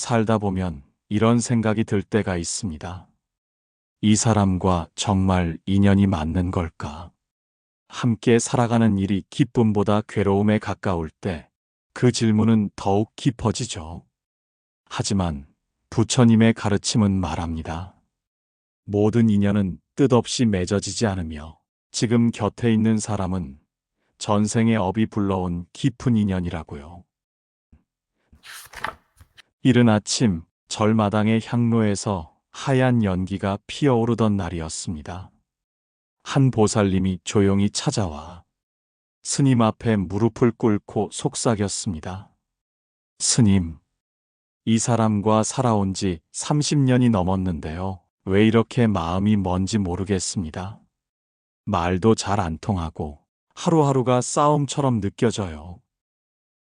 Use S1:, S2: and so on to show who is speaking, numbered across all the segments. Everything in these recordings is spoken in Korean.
S1: 살다 보면 이런 생각이 들 때가 있습니다. 이 사람과 정말 인연이 맞는 걸까? 함께 살아가는 일이 기쁨보다 괴로움에 가까울 때 그 질문은 더욱 깊어지죠. 하지만 부처님의 가르침은 말합니다. 모든 인연은 뜻없이 맺어지지 않으며 지금 곁에 있는 사람은 전생의 업이 불러온 깊은 인연이라고요. 이른 아침 절마당의 향로에서 하얀 연기가 피어오르던 날이었습니다. 한 보살님이 조용히 찾아와 스님 앞에 무릎을 꿇고 속삭였습니다. 스님, 이 사람과 살아온 지 30년이 넘었는데요. 왜 이렇게 마음이 뭔지 모르겠습니다. 말도 잘 안 통하고 하루하루가 싸움처럼 느껴져요.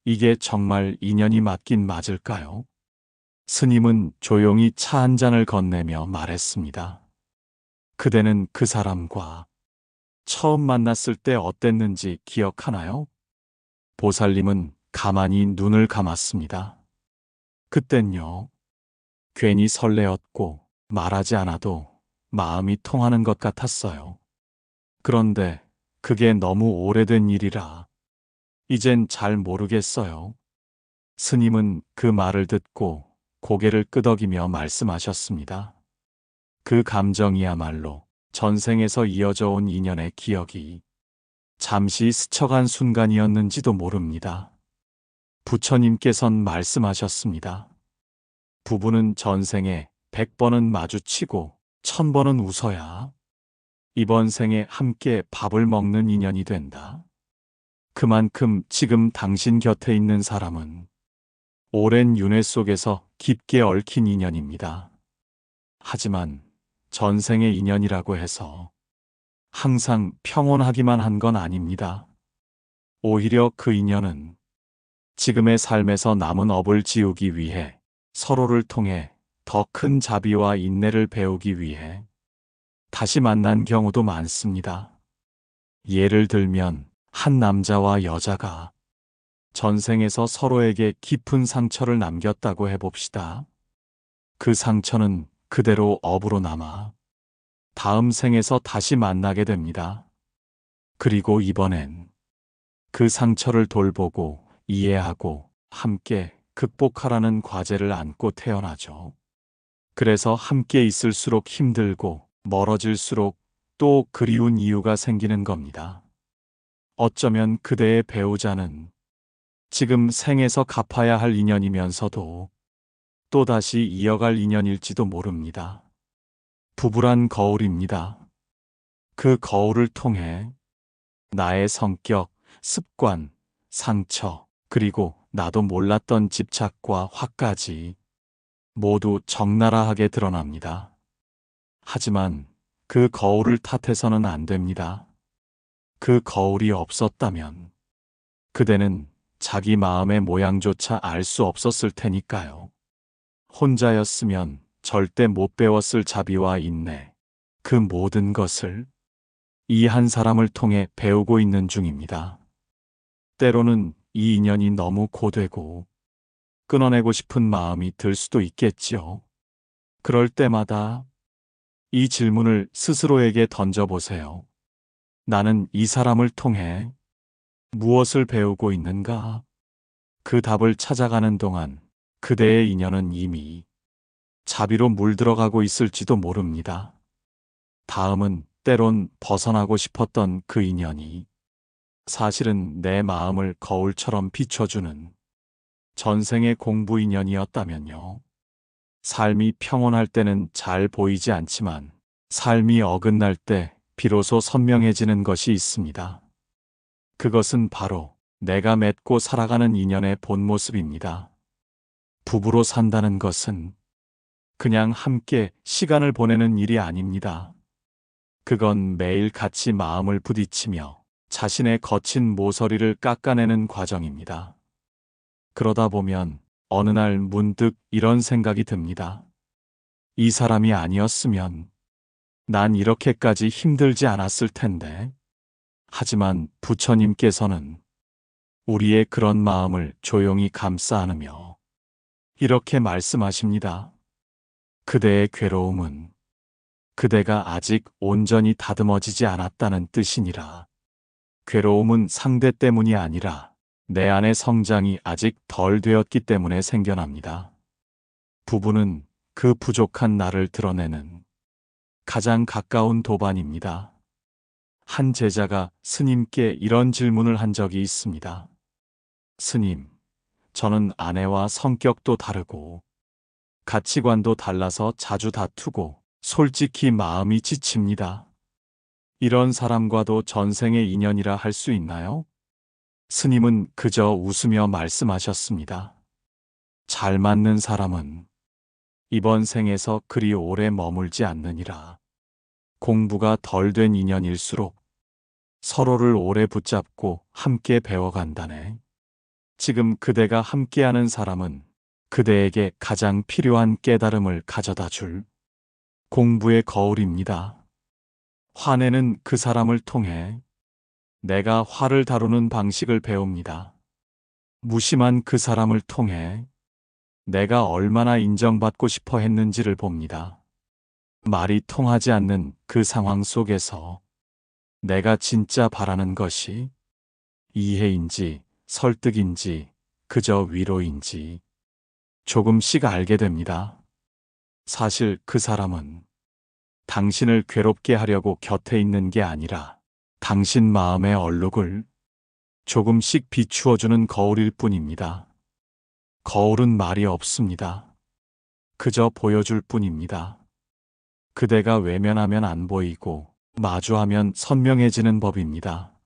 S1: 이게 정말 인연이 맞긴 맞을까요? 스님은 조용히 차 한 잔을 건네며 말했습니다. 그대는 그 사람과 처음 만났을 때 어땠는지 기억하나요? 보살님은 가만히 눈을 감았습니다. 그땐요, 괜히 설레었고 말하지 않아도 마음이 통하는 것 같았어요. 그런데 그게 너무 오래된 일이라 이젠 잘 모르겠어요. 스님은 그 말을 듣고 고개를 끄덕이며 말씀하셨습니다. 그 감정이야말로 전생에서 이어져 온 인연의 기억이 잠시 스쳐간 순간이었는지도 모릅니다. 부처님께선 말씀하셨습니다. 부부는 전생에 100번은 마주치고 1000번은 웃어야 이번 생에 함께 밥을 먹는 인연이 된다. 그만큼 지금 당신 곁에 있는 사람은 오랜 윤회 속에서 깊게 얽힌 인연입니다. 하지만 전생의 인연이라고 해서 항상 평온하기만 한 건 아닙니다. 오히려 그 인연은 지금의 삶에서 남은 업을 지우기 위해 서로를 통해 더 큰 자비와 인내를 배우기 위해 다시 만난 경우도 많습니다. 예를 들면 한 남자와 여자가 전생에서 서로에게 깊은 상처를 남겼다고 해봅시다. 그 상처는 그대로 업으로 남아 다음 생에서 다시 만나게 됩니다. 그리고 이번엔 그 상처를 돌보고 이해하고 함께 극복하라는 과제를 안고 태어나죠. 그래서 함께 있을수록 힘들고 멀어질수록 또 그리운 이유가 생기는 겁니다. 어쩌면 그대의 배우자는 지금 생에서 갚아야 할 인연이면서도 또다시 이어갈 인연일지도 모릅니다. 부부란 거울입니다. 그 거울을 통해 나의 성격, 습관, 상처, 그리고 나도 몰랐던 집착과 화까지 모두 적나라하게 드러납니다. 하지만 그 거울을 탓해서는 안 됩니다. 그 거울이 없었다면 그대는 자기 마음의 모양조차 알 수 없었을 테니까요. 혼자였으면 절대 못 배웠을 자비와 인내, 그 모든 것을 이 한 사람을 통해 배우고 있는 중입니다. 때로는 이 인연이 너무 고되고 끊어내고 싶은 마음이 들 수도 있겠지요. 그럴 때마다 이 질문을 스스로에게 던져보세요. 나는 이 사람을 통해 무엇을 배우고 있는가? 그 답을 찾아가는 동안 그대의 인연은 이미 자비로 물들어가고 있을지도 모릅니다. 다음은 때론 벗어나고 싶었던 그 인연이 사실은 내 마음을 거울처럼 비춰주는 전생의 공부 인연이었다면요. 삶이 평온할 때는 잘 보이지 않지만 삶이 어긋날 때 비로소 선명해지는 것이 있습니다. 그것은 바로 내가 맺고 살아가는 인연의 본 모습입니다. 부부로 산다는 것은 그냥 함께 시간을 보내는 일이 아닙니다. 그건 매일 같이 마음을 부딪히며 자신의 거친 모서리를 깎아내는 과정입니다. 그러다 보면 어느 날 문득 이런 생각이 듭니다. 이 사람이 아니었으면 난 이렇게까지 힘들지 않았을 텐데. 하지만 부처님께서는 우리의 그런 마음을 조용히 감싸 안으며 이렇게 말씀하십니다. 그대의 괴로움은 그대가 아직 온전히 다듬어지지 않았다는 뜻이니라. 괴로움은 상대 때문이 아니라 내 안의 성장이 아직 덜 되었기 때문에 생겨납니다. 부부는 그 부족한 나를 드러내는 가장 가까운 도반입니다. 한 제자가 스님께 이런 질문을 한 적이 있습니다. 스님, 저는 아내와 성격도 다르고 가치관도 달라서 자주 다투고 솔직히 마음이 지칩니다. 이런 사람과도 전생의 인연이라 할 수 있나요? 스님은 그저 웃으며 말씀하셨습니다. 잘 맞는 사람은 이번 생에서 그리 오래 머물지 않느니라. 공부가 덜 된 인연일수록 서로를 오래 붙잡고 함께 배워간다네. 지금 그대가 함께하는 사람은 그대에게 가장 필요한 깨달음을 가져다 줄 공부의 거울입니다. 화내는 그 사람을 통해 내가 화를 다루는 방식을 배웁니다. 무심한 그 사람을 통해 내가 얼마나 인정받고 싶어 했는지를 봅니다. 말이 통하지 않는 그 상황 속에서 내가 진짜 바라는 것이 이해인지 설득인지 그저 위로인지 조금씩 알게 됩니다. 사실 그 사람은 당신을 괴롭게 하려고 곁에 있는 게 아니라 당신 마음의 얼룩을 조금씩 비추어주는 거울일 뿐입니다. 거울은 말이 없습니다. 그저 보여줄 뿐입니다. 그대가 외면하면 안 보이고 마주하면 선명해지는 법입니다.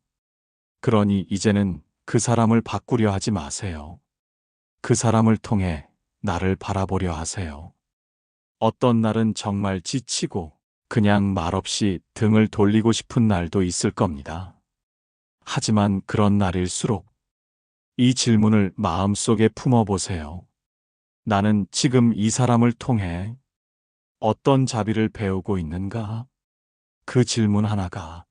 S1: 그러니 이제는 그 사람을 바꾸려 하지 마세요. 그 사람을 통해 나를 바라보려 하세요. 어떤 날은 정말 지치고 그냥 말없이 등을 돌리고 싶은 날도 있을 겁니다. 하지만 그런 날일수록 이 질문을 마음속에 품어보세요. 나는 지금 이 사람을 통해 어떤 자비를 배우고 있는가? 그 질문 하나가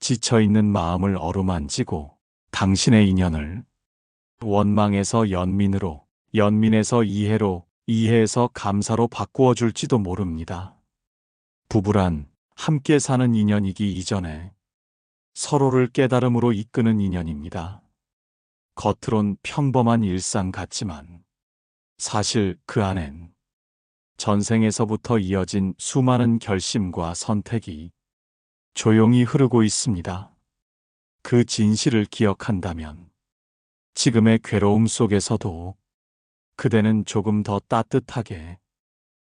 S1: 지쳐있는 마음을 어루만지고 당신의 인연을 원망에서 연민으로, 연민에서 이해로, 이해에서 감사로 바꾸어 줄지도 모릅니다. 부부란 함께 사는 인연이기 이전에 서로를 깨달음으로 이끄는 인연입니다. 겉으론 평범한 일상 같지만 사실 그 안엔 전생에서부터 이어진 수많은 결심과 선택이 조용히 흐르고 있습니다. 그 진실을 기억한다면 지금의 괴로움 속에서도 그대는 조금 더 따뜻하게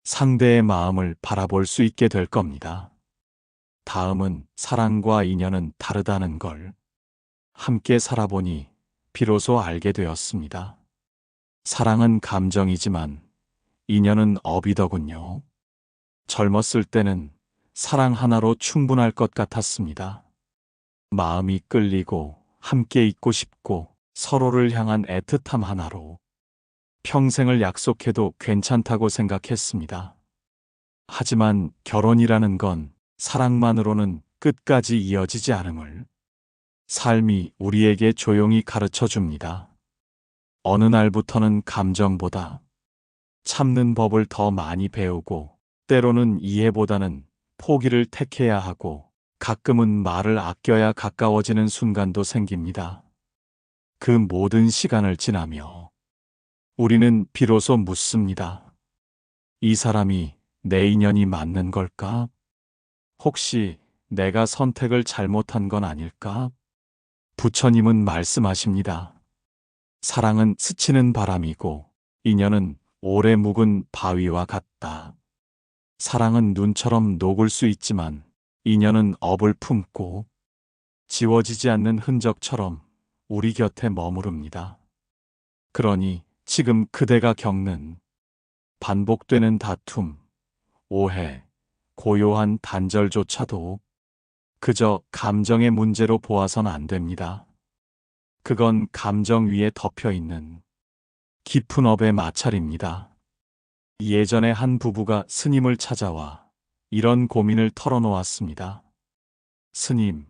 S1: 상대의 마음을 바라볼 수 있게 될 겁니다. 다음은 사랑과 인연은 다르다는 걸 함께 살아보니 비로소 알게 되었습니다. 사랑은 감정이지만 인연은 업이더군요. 젊었을 때는 사랑 하나로 충분할 것 같았습니다. 마음이 끌리고 함께 있고 싶고 서로를 향한 애틋함 하나로 평생을 약속해도 괜찮다고 생각했습니다. 하지만 결혼이라는 건 사랑만으로는 끝까지 이어지지 않음을 삶이 우리에게 조용히 가르쳐 줍니다. 어느 날부터는 감정보다 참는 법을 더 많이 배우고 때로는 이해보다는 포기를 택해야 하고 가끔은 말을 아껴야 가까워지는 순간도 생깁니다. 그 모든 시간을 지나며 우리는 비로소 묻습니다. 이 사람이 내 인연이 맞는 걸까? 혹시 내가 선택을 잘못한 건 아닐까? 부처님은 말씀하십니다. 사랑은 스치는 바람이고 인연은 오래 묵은 바위와 같다. 사랑은 눈처럼 녹을 수 있지만 인연은 업을 품고 지워지지 않는 흔적처럼 우리 곁에 머무릅니다. 그러니 지금 그대가 겪는 반복되는 다툼, 오해, 고요한 단절조차도 그저 감정의 문제로 보아선 안 됩니다. 그건 감정 위에 덮여 있는 깊은 업의 마찰입니다. 예전에 한 부부가 스님을 찾아와 이런 고민을 털어놓았습니다. 스님,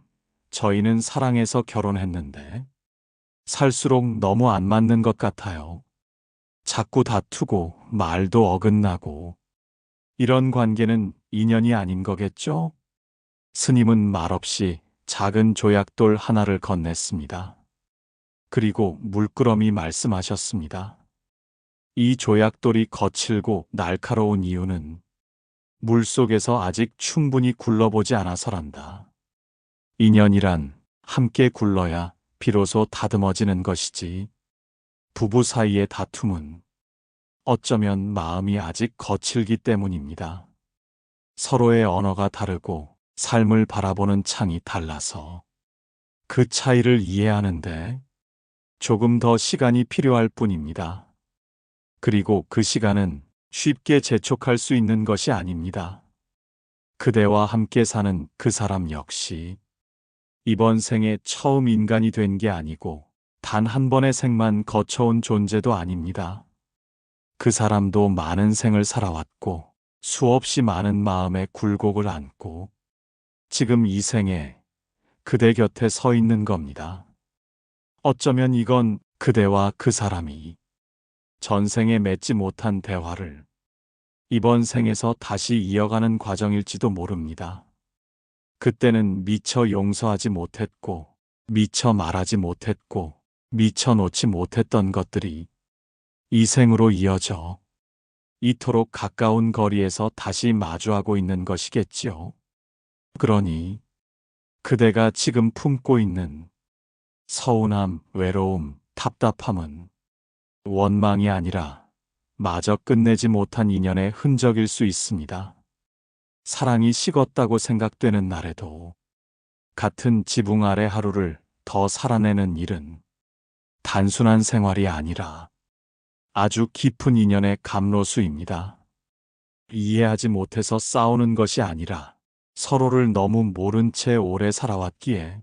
S1: 저희는 사랑해서 결혼했는데 살수록 너무 안 맞는 것 같아요. 자꾸 다투고 말도 어긋나고 이런 관계는 인연이 아닌 거겠죠? 스님은 말없이 작은 조약돌 하나를 건넸습니다. 그리고 물끄러미 말씀하셨습니다. 이 조약돌이 거칠고 날카로운 이유는 물속에서 아직 충분히 굴러보지 않아서란다. 인연이란 함께 굴러야 비로소 다듬어지는 것이지. 부부 사이의 다툼은 어쩌면 마음이 아직 거칠기 때문입니다. 서로의 언어가 다르고 삶을 바라보는 창이 달라서 그 차이를 이해하는데 조금 더 시간이 필요할 뿐입니다. 그리고 그 시간은 쉽게 재촉할 수 있는 것이 아닙니다. 그대와 함께 사는 그 사람 역시 이번 생에 처음 인간이 된 게 아니고 단 한 번의 생만 거쳐온 존재도 아닙니다. 그 사람도 많은 생을 살아왔고 수없이 많은 마음의 굴곡을 안고 지금 이 생에 그대 곁에 서 있는 겁니다. 어쩌면 이건 그대와 그 사람이 전생에 맺지 못한 대화를 이번 생에서 다시 이어가는 과정일지도 모릅니다. 그때는 미처 용서하지 못했고, 미처 말하지 못했고, 미처 놓지 못했던 것들이 이 생으로 이어져 이토록 가까운 거리에서 다시 마주하고 있는 것이겠지요. 그러니 그대가 지금 품고 있는 서운함, 외로움, 답답함은 원망이 아니라 마저 끝내지 못한 인연의 흔적일 수 있습니다. 사랑이 식었다고 생각되는 날에도 같은 지붕 아래 하루를 더 살아내는 일은 단순한 생활이 아니라 아주 깊은 인연의 감로수입니다. 이해하지 못해서 싸우는 것이 아니라 서로를 너무 모른 채 오래 살아왔기에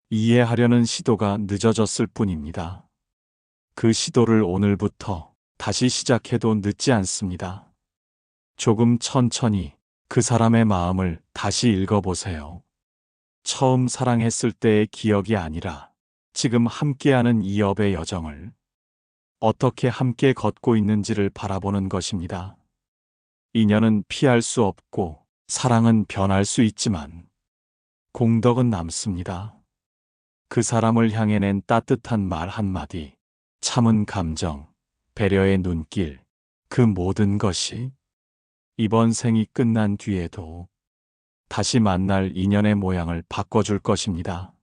S1: 이해하려는 시도가 늦어졌을 뿐입니다. 그 시도를 오늘부터 다시 시작해도 늦지 않습니다. 조금 천천히 그 사람의 마음을 다시 읽어보세요. 처음 사랑했을 때의 기억이 아니라 지금 함께하는 이 업의 여정을 어떻게 함께 걷고 있는지를 바라보는 것입니다. 인연은 피할 수 없고 사랑은 변할 수 있지만 공덕은 남습니다. 그 사람을 향해 낸 따뜻한 말 한마디, 참은 감정, 배려의 눈길, 그 모든 것이 이번 생이 끝난 뒤에도 다시 만날 인연의 모양을 바꿔줄 것입니다.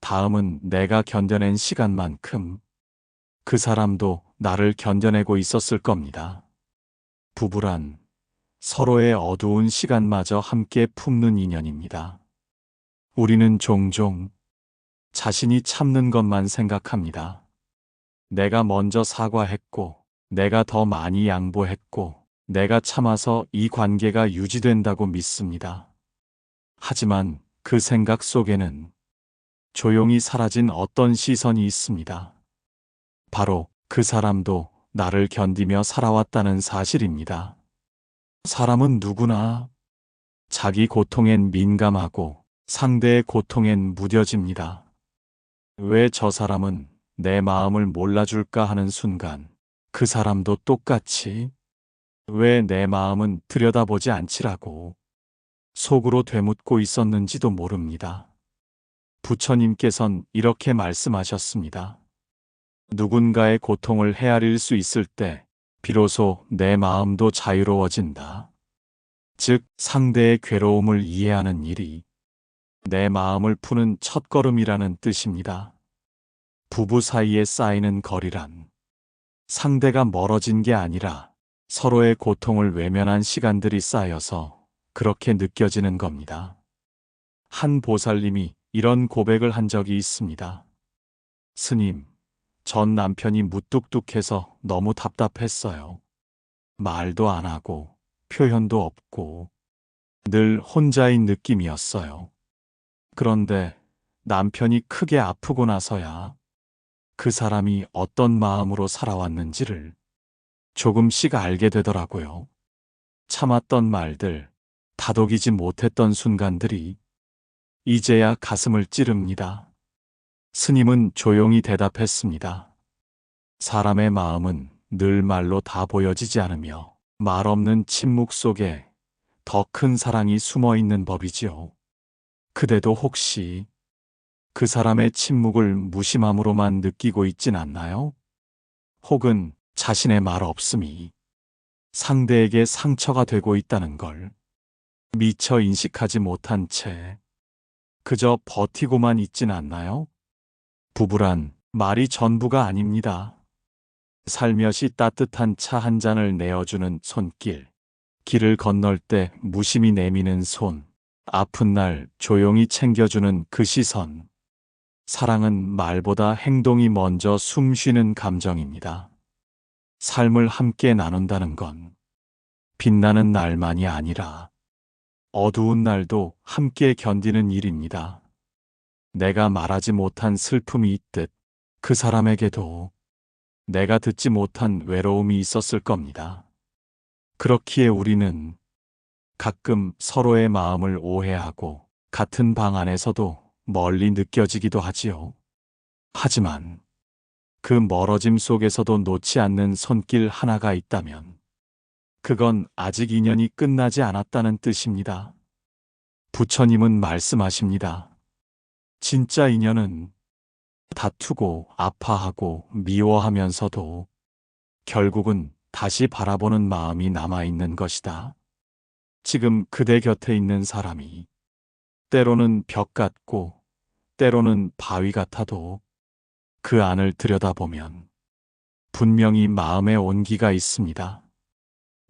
S1: 다음은 내가 견뎌낸 시간만큼 그 사람도 나를 견뎌내고 있었을 겁니다. 부부란 서로의 어두운 시간마저 함께 품는 인연입니다. 우리는 종종 자신이 참는 것만 생각합니다. 내가 먼저 사과했고, 내가 더 많이 양보했고, 내가 참아서 이 관계가 유지된다고 믿습니다. 하지만 그 생각 속에는 조용히 사라진 어떤 시선이 있습니다. 바로 그 사람도 나를 견디며 살아왔다는 사실입니다. 사람은 누구나 자기 고통엔 민감하고 상대의 고통엔 무뎌집니다. 왜 저 사람은 내 마음을 몰라줄까 하는 순간 그 사람도 똑같이 왜 내 마음은 들여다보지 않지라고 속으로 되묻고 있었는지도 모릅니다. 부처님께선 이렇게 말씀하셨습니다. 누군가의 고통을 헤아릴 수 있을 때 비로소 내 마음도 자유로워진다. 즉, 상대의 괴로움을 이해하는 일이 내 마음을 푸는 첫걸음이라는 뜻입니다. 부부 사이에 쌓이는 거리란 상대가 멀어진 게 아니라 서로의 고통을 외면한 시간들이 쌓여서 그렇게 느껴지는 겁니다. 한 보살님이 이런 고백을 한 적이 있습니다. 스님, 전 남편이 무뚝뚝해서 너무 답답했어요. 말도 안 하고 표현도 없고 늘 혼자인 느낌이었어요. 그런데 남편이 크게 아프고 나서야 그 사람이 어떤 마음으로 살아왔는지를 조금씩 알게 되더라고요. 참았던 말들, 다독이지 못했던 순간들이 이제야 가슴을 찌릅니다. 스님은 조용히 대답했습니다. 사람의 마음은 늘 말로 다 보여지지 않으며 말 없는 침묵 속에 더 큰 사랑이 숨어 있는 법이지요. 그대도 혹시 그 사람의 침묵을 무심함으로만 느끼고 있진 않나요? 혹은 자신의 말 없음이 상대에게 상처가 되고 있다는 걸 미처 인식하지 못한 채 그저 버티고만 있진 않나요? 부부란 말이 전부가 아닙니다. 살며시 따뜻한 차 한 잔을 내어주는 손길, 길을 건널 때 무심히 내미는 손, 아픈 날 조용히 챙겨주는 그 시선. 사랑은 말보다 행동이 먼저 숨 쉬는 감정입니다. 삶을 함께 나눈다는 건 빛나는 날만이 아니라 어두운 날도 함께 견디는 일입니다. 내가 말하지 못한 슬픔이 있듯 그 사람에게도 내가 듣지 못한 외로움이 있었을 겁니다. 그렇기에 우리는 가끔 서로의 마음을 오해하고 같은 방 안에서도 멀리 느껴지기도 하지요. 하지만 그 멀어짐 속에서도 놓지 않는 손길 하나가 있다면 그건 아직 인연이 끝나지 않았다는 뜻입니다. 부처님은 말씀하십니다. 진짜 인연은 다투고 아파하고 미워하면서도 결국은 다시 바라보는 마음이 남아있는 것이다. 지금 그대 곁에 있는 사람이 때로는 벽 같고 때로는 바위 같아도 그 안을 들여다보면 분명히 마음의 온기가 있습니다.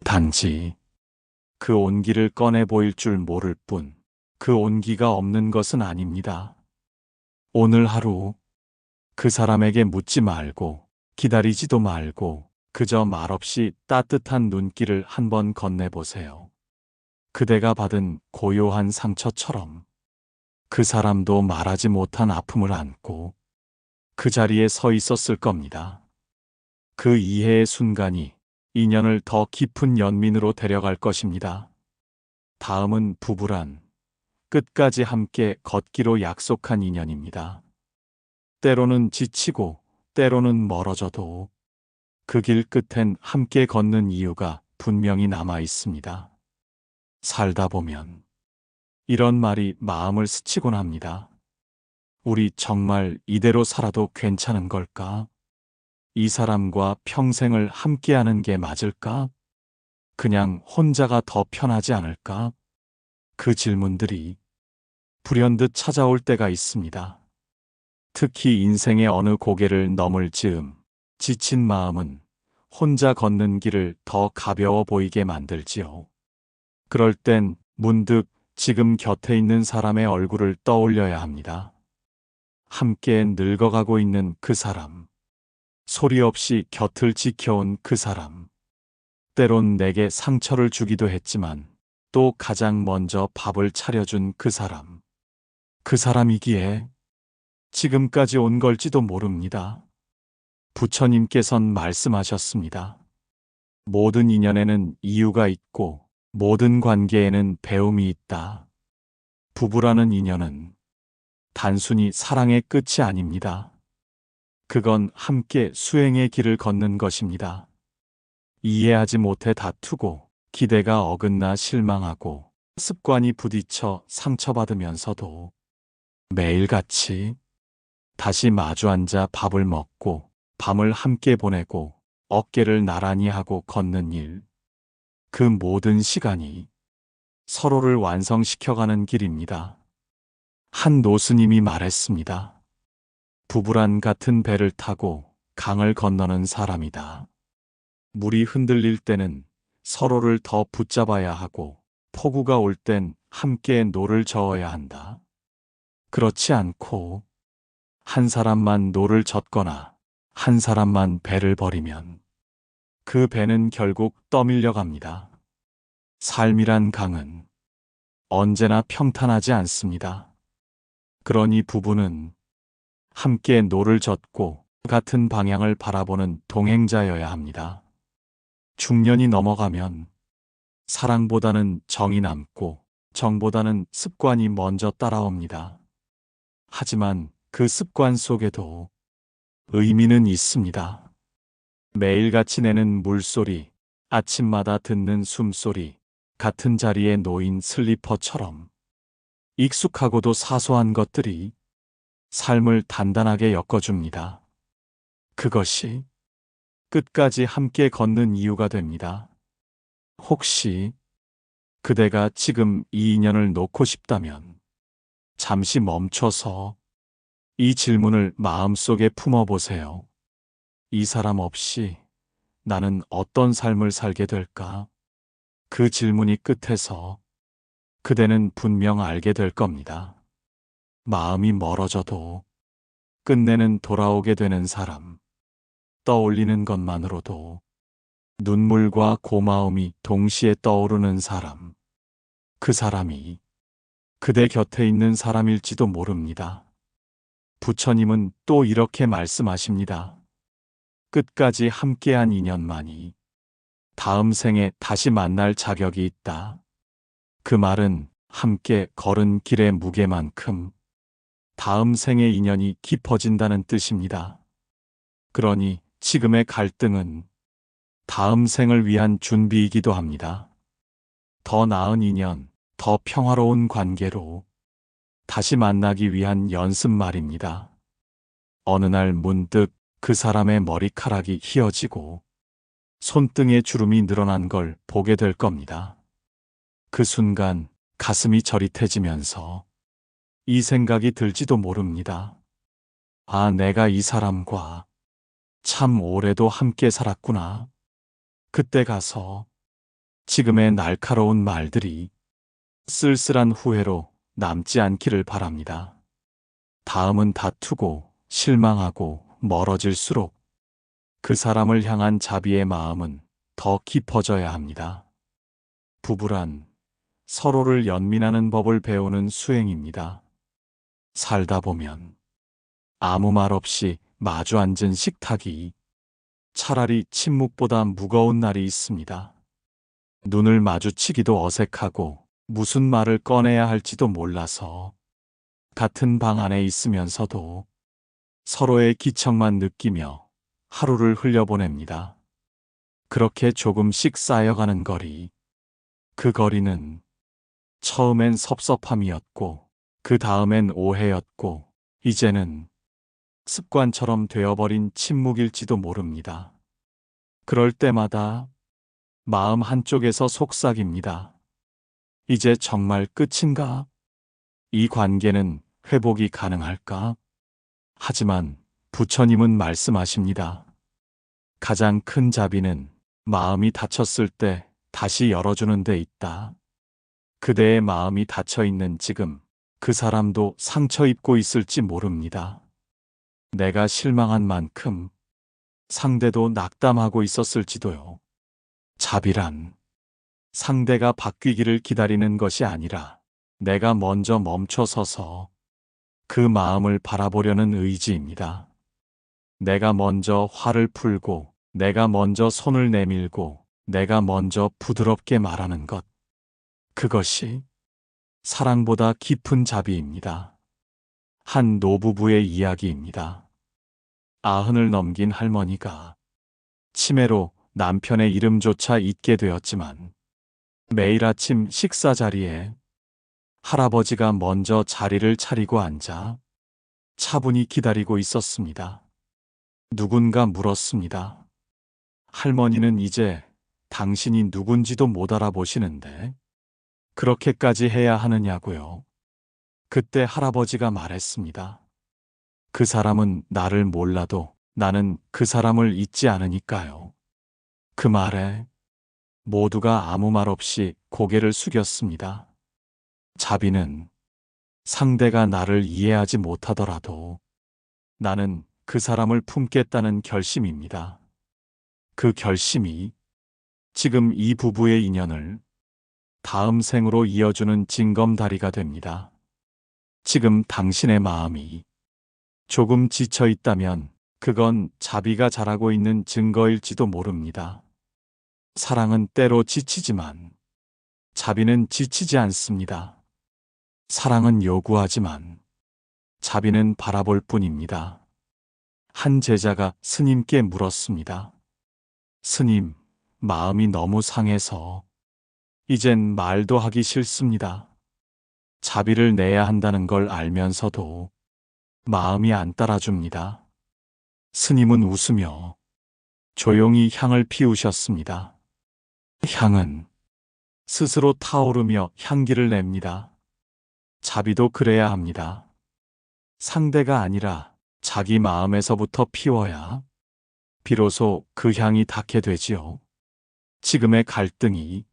S1: 단지 그 온기를 꺼내 보일 줄 모를 뿐 그 온기가 없는 것은 아닙니다. 오늘 하루 그 사람에게 묻지 말고 기다리지도 말고 그저 말없이 따뜻한 눈길을 한번 건네보세요. 그대가 받은 고요한 상처처럼 그 사람도 말하지 못한 아픔을 안고 그 자리에 서 있었을 겁니다. 그 이해의 순간이 인연을 더 깊은 연민으로 데려갈 것입니다. 다음은 부부란 끝까지 함께 걷기로 약속한 인연입니다. 때로는 지치고 때로는 멀어져도 그 길 끝엔 함께 걷는 이유가 분명히 남아 있습니다. 살다 보면 이런 말이 마음을 스치곤 합니다. 우리 정말 이대로 살아도 괜찮은 걸까? 이 사람과 평생을 함께하는 게 맞을까? 그냥 혼자가 더 편하지 않을까? 그 질문들이 불현듯 찾아올 때가 있습니다. 특히 인생의 어느 고개를 넘을 즈음 지친 마음은 혼자 걷는 길을 더 가벼워 보이게 만들지요. 그럴 땐 문득 지금 곁에 있는 사람의 얼굴을 떠올려야 합니다. 함께 늙어가고 있는 그 사람, 소리 없이 곁을 지켜온 그 사람, 때론 내게 상처를 주기도 했지만 또 가장 먼저 밥을 차려준 그 사람, 그 사람이기에 지금까지 온 걸지도 모릅니다. 부처님께선 말씀하셨습니다. 모든 인연에는 이유가 있고 모든 관계에는 배움이 있다. 부부라는 인연은 단순히 사랑의 끝이 아닙니다. 그건 함께 수행의 길을 걷는 것입니다. 이해하지 못해 다투고 기대가 어긋나 실망하고 습관이 부딪혀 상처받으면서도 매일같이 다시 마주 앉아 밥을 먹고 밤을 함께 보내고 어깨를 나란히 하고 걷는 일. 그 모든 시간이 서로를 완성시켜가는 길입니다. 한 노스님이 말했습니다. 부부란 같은 배를 타고 강을 건너는 사람이다. 물이 흔들릴 때는 서로를 더 붙잡아야 하고 폭우가 올 땐 함께 노를 저어야 한다. 그렇지 않고 한 사람만 노를 젓거나 한 사람만 배를 버리면 그 배는 결국 떠밀려 갑니다. 삶이란 강은 언제나 평탄하지 않습니다. 그러니 부부는 함께 노를 젓고 같은 방향을 바라보는 동행자여야 합니다. 중년이 넘어가면 사랑보다는 정이 남고 정보다는 습관이 먼저 따라옵니다. 하지만 그 습관 속에도 의미는 있습니다. 매일같이 내는 물소리, 아침마다 듣는 숨소리, 같은 자리에 놓인 슬리퍼처럼 익숙하고도 사소한 것들이 삶을 단단하게 엮어줍니다. 그것이 끝까지 함께 걷는 이유가 됩니다. 혹시 그대가 지금 이 인연을 놓고 싶다면 잠시 멈춰서 이 질문을 마음속에 품어보세요. 이 사람 없이 나는 어떤 삶을 살게 될까? 그 질문이 끝에서 그대는 분명 알게 될 겁니다. 마음이 멀어져도 끝내는 돌아오게 되는 사람, 떠올리는 것만으로도 눈물과 고마움이 동시에 떠오르는 사람, 그 사람이 그대 곁에 있는 사람일지도 모릅니다. 부처님은 또 이렇게 말씀하십니다. 끝까지 함께한 인연만이 다음 생에 다시 만날 자격이 있다. 그 말은 함께 걸은 길의 무게만큼 다음 생의 인연이 깊어진다는 뜻입니다. 그러니 지금의 갈등은 다음 생을 위한 준비이기도 합니다. 더 나은 인연, 더 평화로운 관계로 다시 만나기 위한 연습 말입니다. 어느 날 문득 그 사람의 머리카락이 휘어지고 손등에 주름이 늘어난 걸 보게 될 겁니다. 그 순간 가슴이 저릿해지면서 이 생각이 들지도 모릅니다. 아, 내가 이 사람과 참 오래도 함께 살았구나. 그때 가서 지금의 날카로운 말들이 쓸쓸한 후회로 남지 않기를 바랍니다. 다음은 다투고 실망하고 멀어질수록 그 사람을 향한 자비의 마음은 더 깊어져야 합니다. 부부란 서로를 연민하는 법을 배우는 수행입니다. 살다 보면 아무 말 없이 마주 앉은 식탁이 차라리 침묵보다 무거운 날이 있습니다. 눈을 마주치기도 어색하고 무슨 말을 꺼내야 할지도 몰라서 같은 방 안에 있으면서도 서로의 기척만 느끼며 하루를 흘려보냅니다. 그렇게 조금씩 쌓여가는 거리. 그 거리는 처음엔 섭섭함이었고 그 다음엔 오해였고 이제는 습관처럼 되어버린 침묵일지도 모릅니다. 그럴 때마다 마음 한쪽에서 속삭입니다. 이제 정말 끝인가? 이 관계는 회복이 가능할까? 하지만 부처님은 말씀하십니다. 가장 큰 자비는 마음이 닫혔을 때 다시 열어주는 데 있다. 그대의 마음이 닫혀있는 지금 그 사람도 상처 입고 있을지 모릅니다. 내가 실망한 만큼 상대도 낙담하고 있었을지도요. 자비란 상대가 바뀌기를 기다리는 것이 아니라 내가 먼저 멈춰서서 그 마음을 바라보려는 의지입니다. 내가 먼저 화를 풀고 내가 먼저 손을 내밀고 내가 먼저 부드럽게 말하는 것. 그것이 사랑보다 깊은 자비입니다. 한 노부부의 이야기입니다. 90을 넘긴 할머니가 치매로 남편의 이름조차 잊게 되었지만 매일 아침 식사 자리에 할아버지가 먼저 자리를 차리고 앉아 차분히 기다리고 있었습니다. 누군가 물었습니다. 할머니는 이제 당신이 누군지도 못 알아보시는데 그렇게까지 해야 하느냐고요. 그때 할아버지가 말했습니다. 그 사람은 나를 몰라도 나는 그 사람을 잊지 않으니까요. 그 말에 모두가 아무 말 없이 고개를 숙였습니다. 자비는 상대가 나를 이해하지 못하더라도 나는 그 사람을 품겠다는 결심입니다. 그 결심이 지금 이 부부의 인연을 다음 생으로 이어주는 징검다리가 됩니다. 지금 당신의 마음이 조금 지쳐 있다면 그건 자비가 자라고 있는 증거일지도 모릅니다. 사랑은 때로 지치지만 자비는 지치지 않습니다. 사랑은 요구하지만 자비는 바라볼 뿐입니다. 한 제자가 스님께 물었습니다. 스님, 마음이 너무 상해서 이젠 말도 하기 싫습니다. 자비를 내야 한다는 걸 알면서도 마음이 안 따라줍니다. 스님은 웃으며 조용히 향을 피우셨습니다. 향은 스스로 타오르며 향기를 냅니다. 자비도 그래야 합니다. 상대가 아니라 자기 마음에서부터 피워야 비로소 그 향이 닿게 되지요. 지금의 갈등이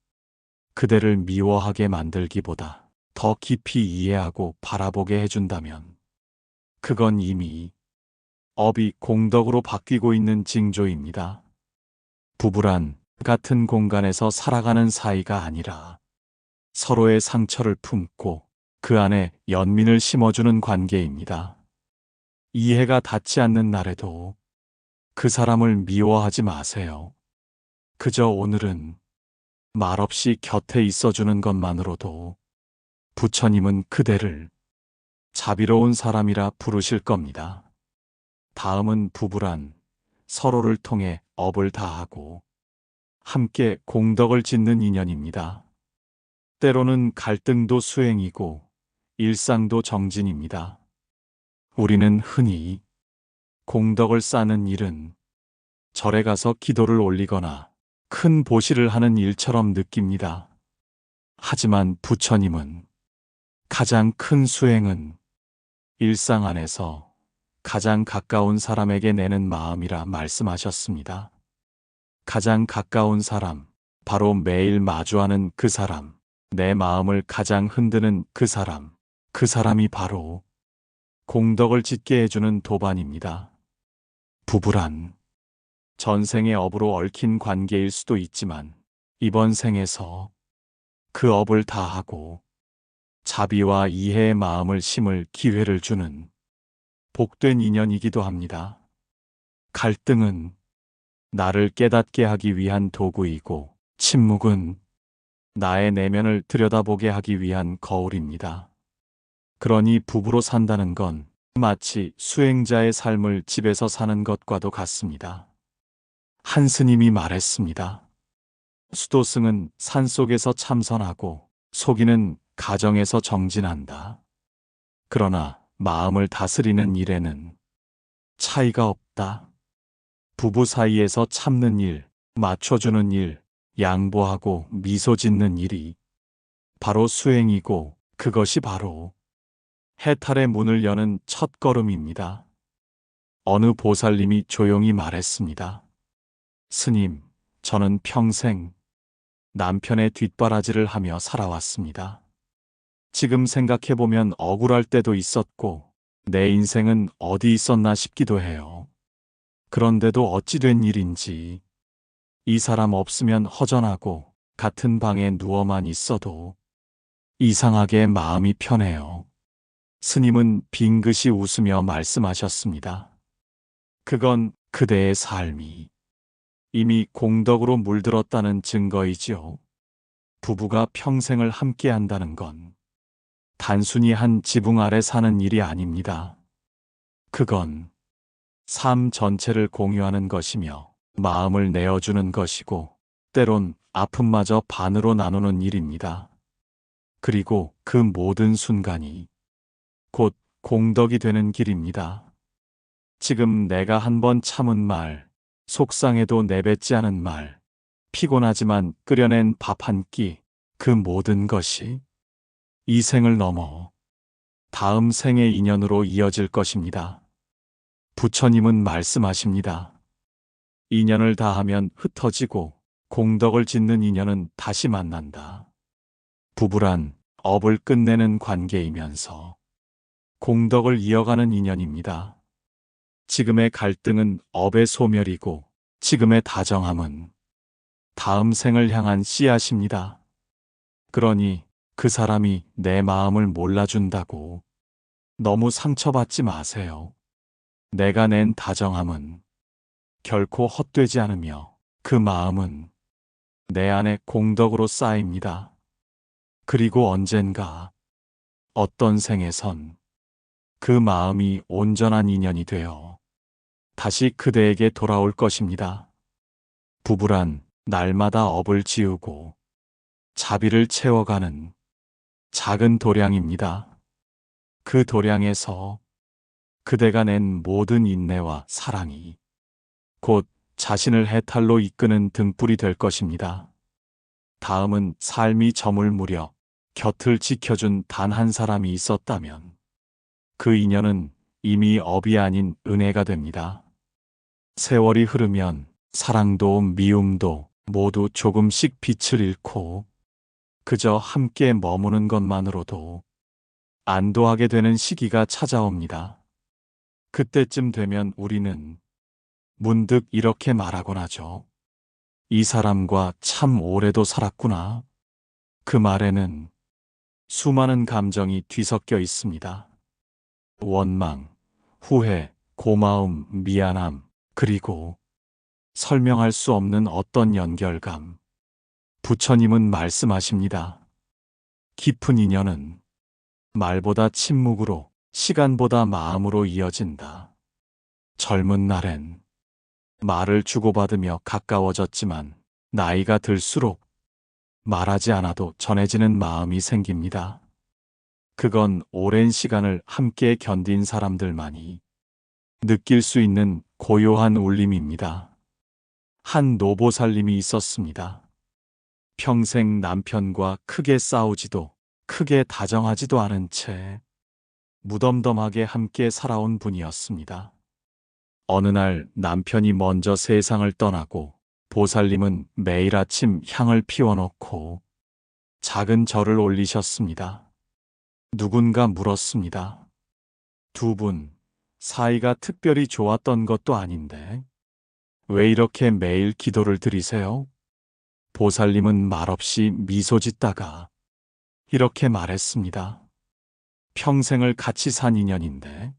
S1: 그대를 미워하게 만들기보다 더 깊이 이해하고 바라보게 해준다면 그건 이미 업이 공덕으로 바뀌고 있는 징조입니다. 부부란 같은 공간에서 살아가는 사이가 아니라 서로의 상처를 품고 그 안에 연민을 심어주는 관계입니다. 이해가 닿지 않는 날에도 그 사람을 미워하지 마세요. 그저 오늘은 말없이 곁에 있어주는 것만으로도 부처님은 그대를 자비로운 사람이라 부르실 겁니다. 다음은 부부란 서로를 통해 업을 다하고 함께 공덕을 짓는 인연입니다. 때로는 갈등도 수행이고 일상도 정진입니다. 우리는 흔히 공덕을 쌓는 일은 절에 가서 기도를 올리거나 큰 보시를 하는 일처럼 느낍니다. 하지만 부처님은 가장 큰 수행은 일상 안에서 가장 가까운 사람에게 내는 마음이라 말씀하셨습니다. 가장 가까운 사람, 바로 매일 마주하는 그 사람, 내 마음을 가장 흔드는 그 사람이 바로 공덕을 짓게 해주는 도반입니다. 부부란 전생의 업으로 얽힌 관계일 수도 있지만 이번 생에서 그 업을 다하고 자비와 이해의 마음을 심을 기회를 주는 복된 인연이기도 합니다. 갈등은 나를 깨닫게 하기 위한 도구이고 침묵은 나의 내면을 들여다보게 하기 위한 거울입니다. 그러니 부부로 산다는 건 마치 수행자의 삶을 집에서 사는 것과도 같습니다. 한 스님이 말했습니다. 수도승은 산속에서 참선하고 속이는 가정에서 정진한다. 그러나 마음을 다스리는 일에는 차이가 없다. 부부 사이에서 참는 일, 맞춰주는 일, 양보하고 미소 짓는 일이 바로 수행이고 그것이 바로 해탈의 문을 여는 첫걸음입니다. 어느 보살님이 조용히 말했습니다. 스님, 저는 평생 남편의 뒷바라지를 하며 살아왔습니다. 지금 생각해보면 억울할 때도 있었고 내 인생은 어디 있었나 싶기도 해요. 그런데도 어찌 된 일인지 이 사람 없으면 허전하고 같은 방에 누워만 있어도 이상하게 마음이 편해요. 스님은 빙긋이 웃으며 말씀하셨습니다. 그건 그대의 삶이 이미 공덕으로 물들었다는 증거이지요. 부부가 평생을 함께 한다는 건 단순히 한 지붕 아래 사는 일이 아닙니다. 그건 삶 전체를 공유하는 것이며 마음을 내어주는 것이고 때론 아픔마저 반으로 나누는 일입니다. 그리고 그 모든 순간이 곧 공덕이 되는 길입니다. 지금 내가 한번 참은 말, 속상해도 내뱉지 않은 말, 피곤하지만 끓여낸 밥 한 끼, 그 모든 것이 이 생을 넘어 다음 생의 인연으로 이어질 것입니다. 부처님은 말씀하십니다. 인연을 다하면 흩어지고 공덕을 짓는 인연은 다시 만난다. 부부란 업을 끝내는 관계이면서 공덕을 이어가는 인연입니다. 지금의 갈등은 업의 소멸이고 지금의 다정함은 다음 생을 향한 씨앗입니다. 그러니 그 사람이 내 마음을 몰라준다고 너무 상처받지 마세요. 내가 낸 다정함은 결코 헛되지 않으며 그 마음은 내 안에 공덕으로 쌓입니다. 그리고 언젠가 어떤 생에선 그 마음이 온전한 인연이 되어 다시 그대에게 돌아올 것입니다. 부부란 날마다 업을 지우고 자비를 채워가는 작은 도량입니다. 그 도량에서 그대가 낸 모든 인내와 사랑이 곧 자신을 해탈로 이끄는 등불이 될 것입니다. 다음은 삶이 저물 무렵 곁을 지켜준 단 한 사람이 있었다면 그 인연은 이미 업이 아닌 은혜가 됩니다. 세월이 흐르면 사랑도 미움도 모두 조금씩 빛을 잃고 그저 함께 머무는 것만으로도 안도하게 되는 시기가 찾아옵니다. 그때쯤 되면 우리는 문득 이렇게 말하곤 하죠. 이 사람과 참 오래도 살았구나. 그 말에는 수많은 감정이 뒤섞여 있습니다. 원망, 후회, 고마움, 미안함, 그리고 설명할 수 없는 어떤 연결감. 부처님은 말씀하십니다. 깊은 인연은 말보다 침묵으로, 시간보다 마음으로 이어진다. 젊은 날엔 말을 주고받으며 가까워졌지만 나이가 들수록 말하지 않아도 전해지는 마음이 생깁니다. 그건 오랜 시간을 함께 견딘 사람들만이 느낄 수 있는 고요한 울림입니다. 한 노보살님이 있었습니다. 평생 남편과 크게 싸우지도 크게 다정하지도 않은 채 무덤덤하게 함께 살아온 분이었습니다. 어느 날 남편이 먼저 세상을 떠나고 보살님은 매일 아침 향을 피워놓고 작은 절을 올리셨습니다. 누군가 물었습니다. 두 분 사이가 특별히 좋았던 것도 아닌데 왜 이렇게 매일 기도를 드리세요? 보살님은 말없이 미소 짓다가 이렇게 말했습니다. 평생을 같이 산 인연인데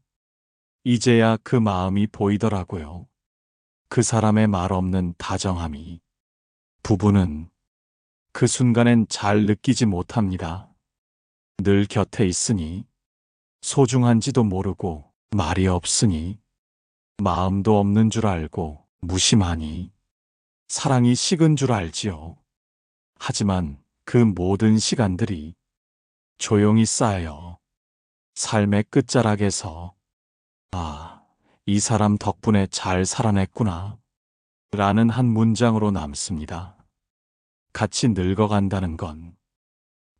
S1: 이제야 그 마음이 보이더라고요. 그 사람의 말 없는 다정함이 부부는 그 순간엔 잘 느끼지 못합니다. 늘 곁에 있으니 소중한지도 모르고 말이 없으니 마음도 없는 줄 알고 무심하니 사랑이 식은 줄 알지요. 하지만 그 모든 시간들이 조용히 쌓여 삶의 끝자락에서 이 사람 덕분에 잘 살아냈구나 라는 한 문장으로 남습니다. 같이 늙어간다는 건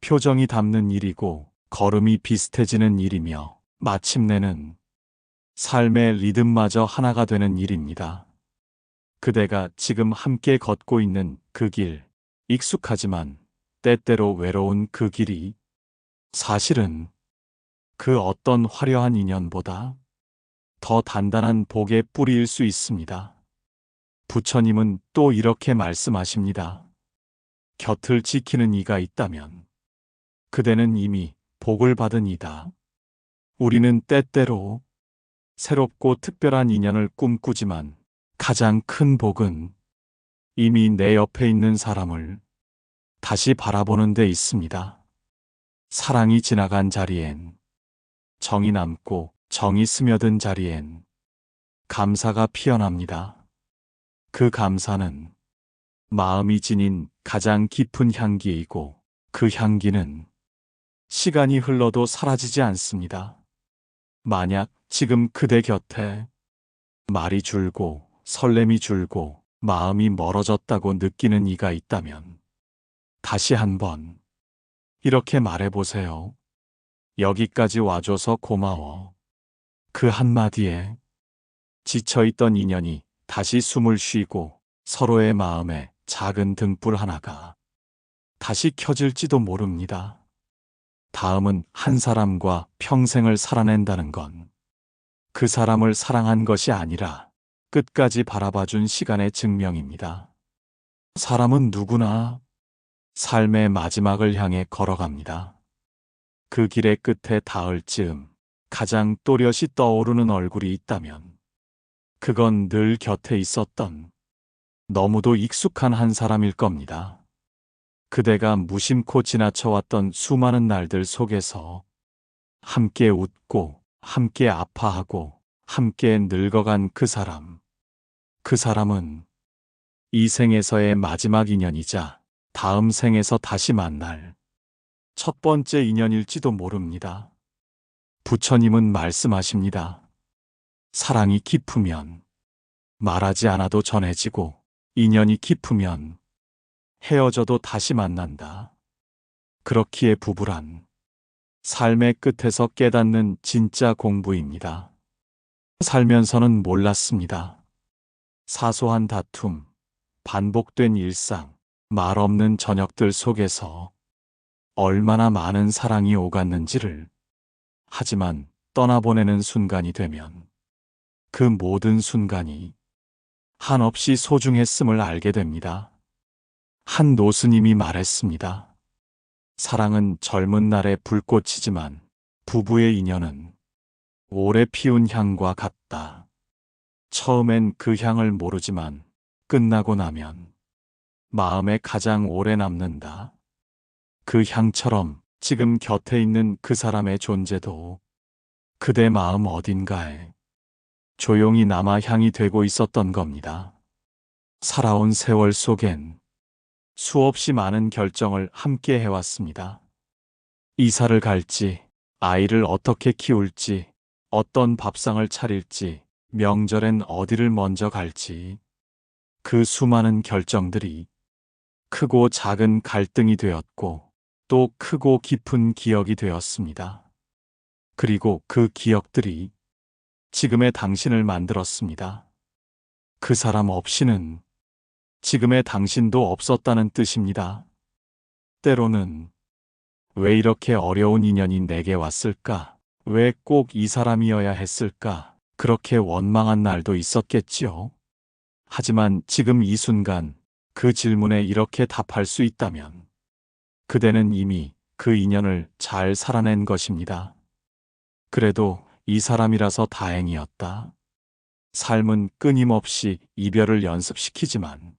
S1: 표정이 닮는 일이고 걸음이 비슷해지는 일이며 마침내는 삶의 리듬마저 하나가 되는 일입니다. 그대가 지금 함께 걷고 있는 그 길, 익숙하지만 때때로 외로운 그 길이 사실은 그 어떤 화려한 인연보다 더 단단한 복의 뿌리일 수 있습니다. 부처님은 또 이렇게 말씀하십니다. 곁을 지키는 이가 있다면 그대는 이미 복을 받은 이다. 우리는 때때로 새롭고 특별한 인연을 꿈꾸지만 가장 큰 복은 이미 내 옆에 있는 사람을 다시 바라보는 데 있습니다. 사랑이 지나간 자리엔 정이 남고 정이 스며든 자리엔 감사가 피어납니다. 그 감사는 마음이 지닌 가장 깊은 향기이고 그 향기는 시간이 흘러도 사라지지 않습니다. 만약 지금 그대 곁에 말이 줄고 설렘이 줄고 마음이 멀어졌다고 느끼는 이가 있다면 다시 한번 이렇게 말해보세요. 여기까지 와줘서 고마워. 그 한마디에 지쳐있던 인연이 다시 숨을 쉬고 서로의 마음에 작은 등불 하나가 다시 켜질지도 모릅니다. 다음은 한 사람과 평생을 살아낸다는 건 그 사람을 사랑한 것이 아니라 끝까지 바라봐준 시간의 증명입니다. 사람은 누구나 삶의 마지막을 향해 걸어갑니다. 그 길의 끝에 닿을 즈음 가장 또렷이 떠오르는 얼굴이 있다면 그건 늘 곁에 있었던 너무도 익숙한 한 사람일 겁니다. 그대가 무심코 지나쳐왔던 수많은 날들 속에서 함께 웃고 함께 아파하고 함께 늙어간 그 사람. 그 사람은 이 생에서의 마지막 인연이자 다음 생에서 다시 만날 첫 번째 인연일지도 모릅니다. 부처님은 말씀하십니다. 사랑이 깊으면 말하지 않아도 전해지고 인연이 깊으면 헤어져도 다시 만난다. 그렇기에 부부란 삶의 끝에서 깨닫는 진짜 공부입니다. 살면서는 몰랐습니다. 사소한 다툼, 반복된 일상, 말 없는 저녁들 속에서 얼마나 많은 사랑이 오갔는지를. 하지만 떠나보내는 순간이 되면 그 모든 순간이 한없이 소중했음을 알게 됩니다. 한 노스님이 말했습니다. 사랑은 젊은 날의 불꽃이지만 부부의 인연은 오래 피운 향과 같다. 처음엔 그 향을 모르지만 끝나고 나면 마음에 가장 오래 남는다. 그 향처럼 지금 곁에 있는 그 사람의 존재도 그대 마음 어딘가에 조용히 남아 향이 되고 있었던 겁니다. 살아온 세월 속엔 수없이 많은 결정을 함께 해왔습니다. 이사를 갈지, 아이를 어떻게 키울지, 어떤 밥상을 차릴지, 명절엔 어디를 먼저 갈지, 그 수많은 결정들이 크고 작은 갈등이 되었고, 또 크고 깊은 기억이 되었습니다. 그리고 그 기억들이 지금의 당신을 만들었습니다. 그 사람 없이는 지금의 당신도 없었다는 뜻입니다. 때로는 왜 이렇게 어려운 인연이 내게 왔을까? 왜 꼭 이 사람이어야 했을까? 그렇게 원망한 날도 있었겠지요. 하지만 지금 이 순간 그 질문에 이렇게 답할 수 있다면 그대는 이미 그 인연을 잘 살아낸 것입니다. 그래도 이 사람이라서 다행이었다. 삶은 끊임없이 이별을 연습시키지만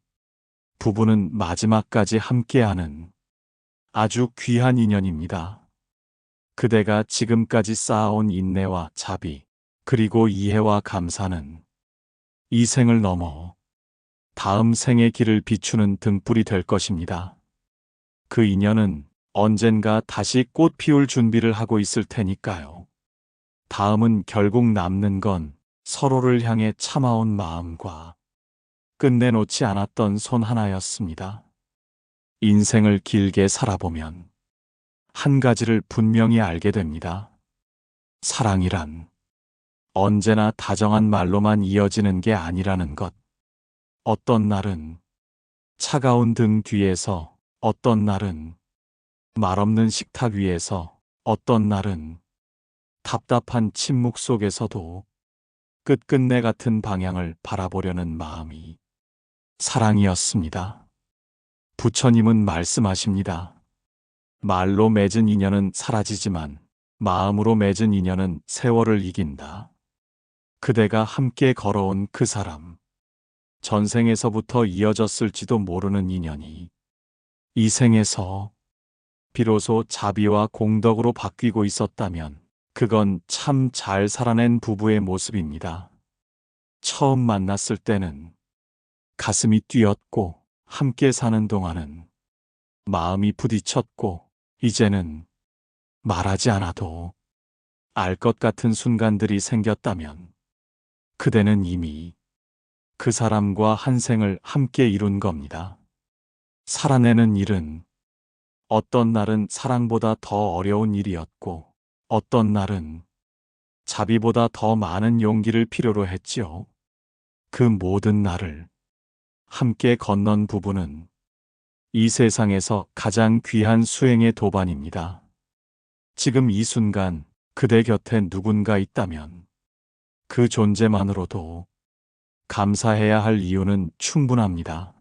S1: 부부는 마지막까지 함께하는 아주 귀한 인연입니다. 그대가 지금까지 쌓아온 인내와 자비, 그리고 이해와 감사는 이 생을 넘어 다음 생의 길을 비추는 등불이 될 것입니다. 그 인연은 언젠가 다시 꽃 피울 준비를 하고 있을 테니까요. 다음은 결국 남는 건 서로를 향해 참아온 마음과 끝내놓지 않았던 손 하나였습니다. 인생을 길게 살아보면 한 가지를 분명히 알게 됩니다. 사랑이란 언제나 다정한 말로만 이어지는 게 아니라는 것. 어떤 날은 차가운 등 뒤에서, 어떤 날은 말없는 식탁 위에서, 어떤 날은 답답한 침묵 속에서도 끝끝내 같은 방향을 바라보려는 마음이 사랑이었습니다. 부처님은 말씀하십니다. 말로 맺은 인연은 사라지지만 마음으로 맺은 인연은 세월을 이긴다. 그대가 함께 걸어온 그 사람, 전생에서부터 이어졌을지도 모르는 인연이 이 생에서 비로소 자비와 공덕으로 바뀌고 있었다면 그건 참 잘 살아낸 부부의 모습입니다. 처음 만났을 때는 가슴이 뛰었고 함께 사는 동안은 마음이 부딪혔고 이제는 말하지 않아도 알 것 같은 순간들이 생겼다면 그대는 이미 그 사람과 한 생을 함께 이룬 겁니다. 살아내는 일은 어떤 날은 사랑보다 더 어려운 일이었고 어떤 날은 자비보다 더 많은 용기를 필요로 했지요. 그 모든 날을 함께 건넌 부부는 이 세상에서 가장 귀한 수행의 도반입니다. 지금 이 순간 그대 곁에 누군가 있다면 그 존재만으로도 감사해야 할 이유는 충분합니다.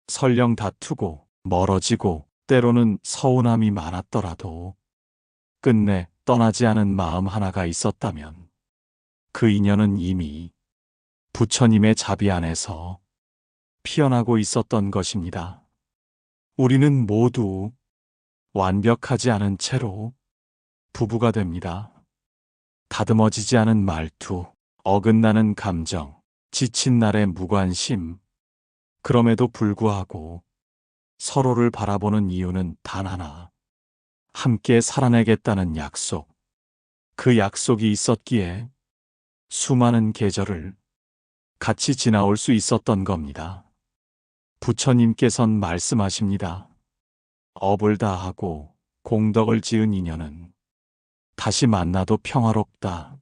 S1: 설령 다투고 멀어지고 때로는 서운함이 많았더라도 끝내 떠나지 않은 마음 하나가 있었다면 그 인연은 이미 부처님의 자비 안에서 피어나고 있었던 것입니다. 우리는 모두 완벽하지 않은 채로 부부가 됩니다. 다듬어지지 않은 말투, 어긋나는 감정, 지친 날의 무관심, 그럼에도 불구하고 서로를 바라보는 이유는 단 하나. 함께 살아내겠다는 약속. 그 약속이 있었기에 수많은 계절을 같이 지나올 수 있었던 겁니다. 부처님께선 말씀하십니다. 업을 다하고 공덕을 지은 인연은 다시 만나도 평화롭다.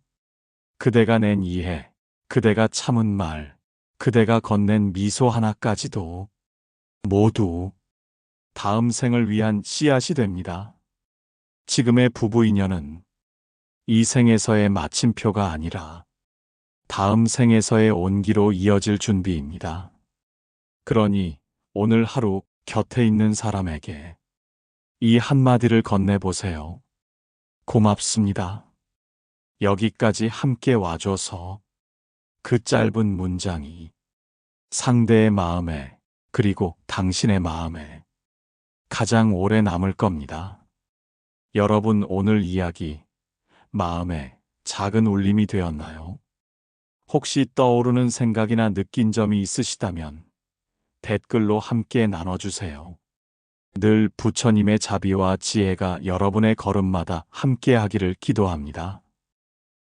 S1: 그대가 낸 이해, 그대가 참은 말, 그대가 건넨 미소 하나까지도 모두 다음 생을 위한 씨앗이 됩니다. 지금의 부부 인연은 이 생에서의 마침표가 아니라 다음 생에서의 온기로 이어질 준비입니다. 그러니 오늘 하루 곁에 있는 사람에게 이 한마디를 건네보세요. 고맙습니다. 여기까지 함께 와줘서. 그 짧은 문장이 상대의 마음에 그리고 당신의 마음에 가장 오래 남을 겁니다. 여러분 오늘 이야기 마음에 작은 울림이 되었나요? 혹시 떠오르는 생각이나 느낀 점이 있으시다면 댓글로 함께 나눠주세요. 늘 부처님의 자비와 지혜가 여러분의 걸음마다 함께 하기를 기도합니다.